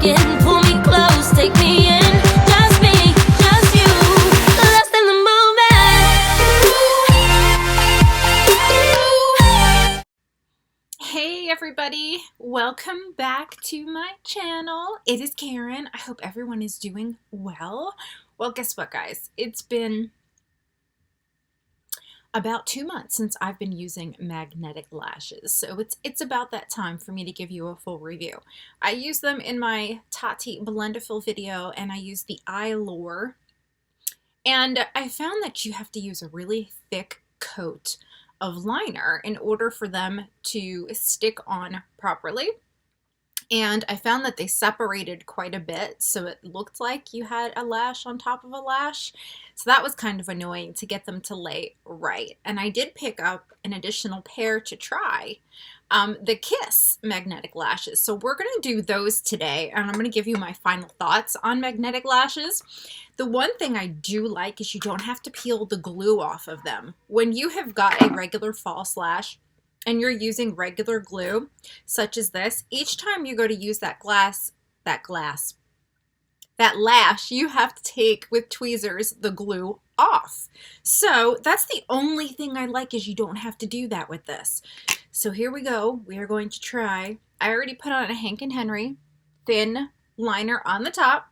skin. Pull me close, take me in. Just me, just you, lost in the moment. Hey everybody, welcome back to my channel. It is Karen. I hope everyone is doing well. Well, guess what, guys? It's been about 2 months since I've been using magnetic lashes, so it's about that time for me to give you a full review. I use them in my Tati Blend-A-Fill video, and I use the Allure, and I found that you have to use a really thick coat of liner in order for them to stick on properly. And I found that they separated quite a bit, so it looked like you had a lash on top of a lash. So that was kind of annoying to get them to lay right. And I did pick up an additional pair to try, the Kiss magnetic lashes. So we're going to do those today, and I'm going to give you my final thoughts on magnetic lashes. The one thing I do like is you don't have to peel the glue off of them. When you have got a regular false lash, and you're using regular glue, such as this, each time you go to use that lash, you have to take with tweezers the glue off. So that's the only thing I like, is you don't have to do that with this. So here we go. We are going to try. I already put on a Hank & Henry thin liner on the top,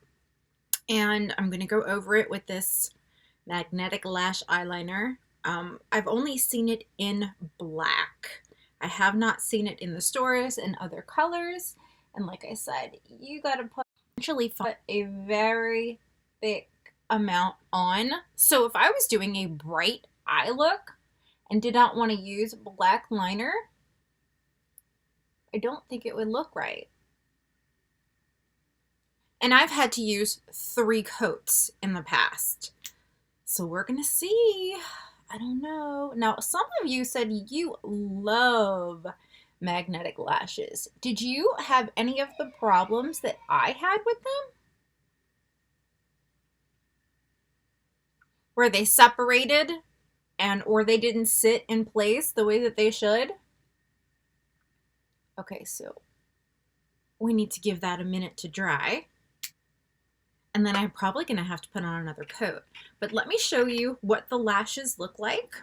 and I'm going to go over it with this magnetic lash eyeliner. I've only seen it in black. I have not seen it in the stores in other colors. And like I said, you got to put a very thick amount on. So if I was doing a bright eye look and did not want to use black liner, I don't think it would look right. And I've had to use 3 coats in the past. So we're going to see. I don't know. Now, some of you said you love magnetic lashes. Did you have any of the problems that I had with them? Where they separated or they didn't sit in place the way that they should? Okay, so we need to give that a minute to dry. And then I'm probably going to have to put on another coat. But let me show you what the lashes look like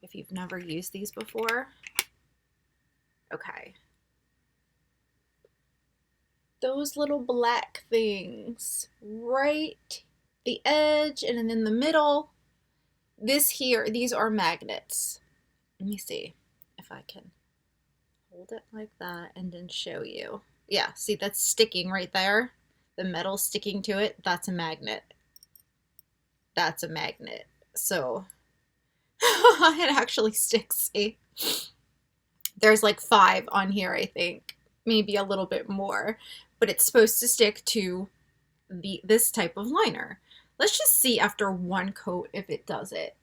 if you've never used these before. Okay. Those little black things right the edge and then in the middle. This here, these are magnets. Let me see if I can hold it like that and then show you. Yeah, see, that's sticking right there. The metal sticking to it, that's a magnet. That's a magnet. So it actually sticks. See? There's like 5 on here, I think. Maybe a little bit more. But it's supposed to stick to this type of liner. Let's just see after 1 coat if it does it.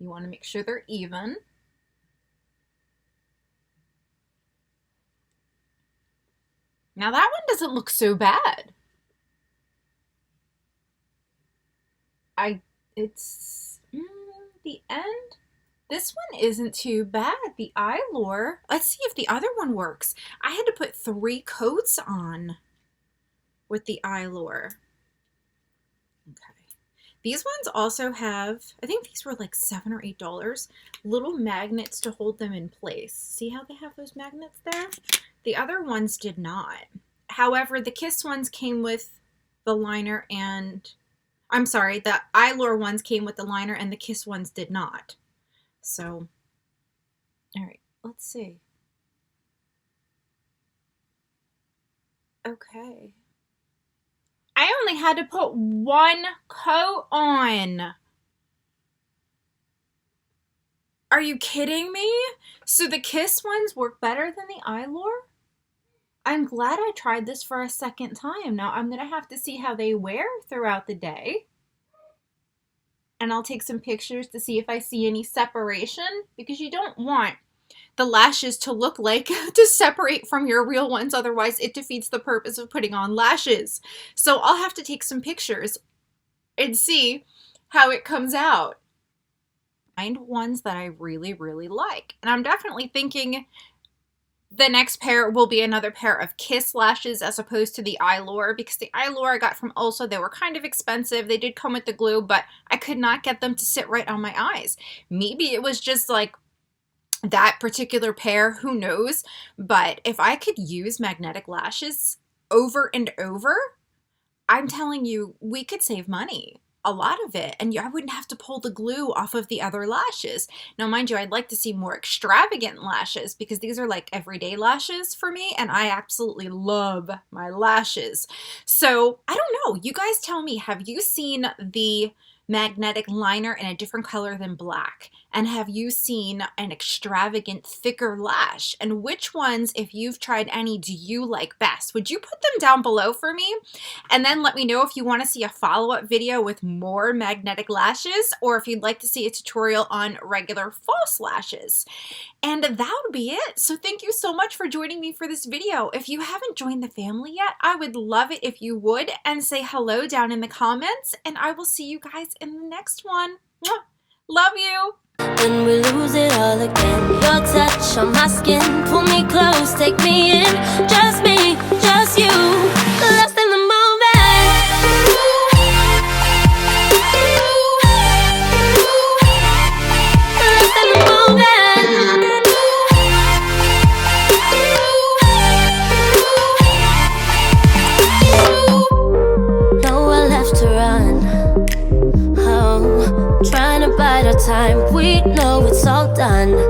You want to make sure they're even. Now that one doesn't look so bad. It's the end. This one isn't too bad. The Allure. Let's see if the other one works. I had to put 3 coats on with the Allure. Okay. These ones also have, I think these were like $7 or $8, little magnets to hold them in place. See how they have those magnets there? The other ones did not. However, the Kiss ones came with the liner and, I'm sorry, the Allure ones came with the liner and the Kiss ones did not. So, all right, let's see. Okay. I only had to put 1 coat on. Are you kidding me? So the Kiss ones work better than the Allure? I'm glad I tried this for a second time. Now I'm going to have to see how they wear throughout the day. And I'll take some pictures to see if I see any separation, because you don't want the lashes to look like to separate from your real ones. Otherwise, it defeats the purpose of putting on lashes. So I'll have to take some pictures and see how it comes out. ones that I really, really like. And I'm definitely thinking the next pair will be another pair of Kiss lashes as opposed to the Allure, because the Allure I got from Ulsa, they were kind of expensive. They did come with the glue, but I could not get them to sit right on my eyes. Maybe it was just like that particular pair, who knows? But if I could use magnetic lashes over and over, I'm telling you, we could save money. A lot of it, and I wouldn't have to pull the glue off of the other lashes. Now, mind you, I'd like to see more extravagant lashes because these are like everyday lashes for me, and I absolutely love my lashes. So, I don't know. You guys tell me, have you seen the magnetic liner in a different color than black? And have you seen an extravagant, thicker lash? And which ones, if you've tried any, do you like best? Would you put them down below for me? And then let me know if you want to see a follow-up video with more magnetic lashes, or if you'd like to see a tutorial on regular false lashes. And that would be it. So thank you so much for joining me for this video. If you haven't joined the family yet, I would love it if you would, and say hello down in the comments, and I will see you guys in the next one. Mwah! Love you. When we lose it all again, your touch on my skin, pull me close, take me in, just me, just you, lost in the moment. Lost in the moment. Nowhere left to run. Oh, trying to bide our time, we know it's all done.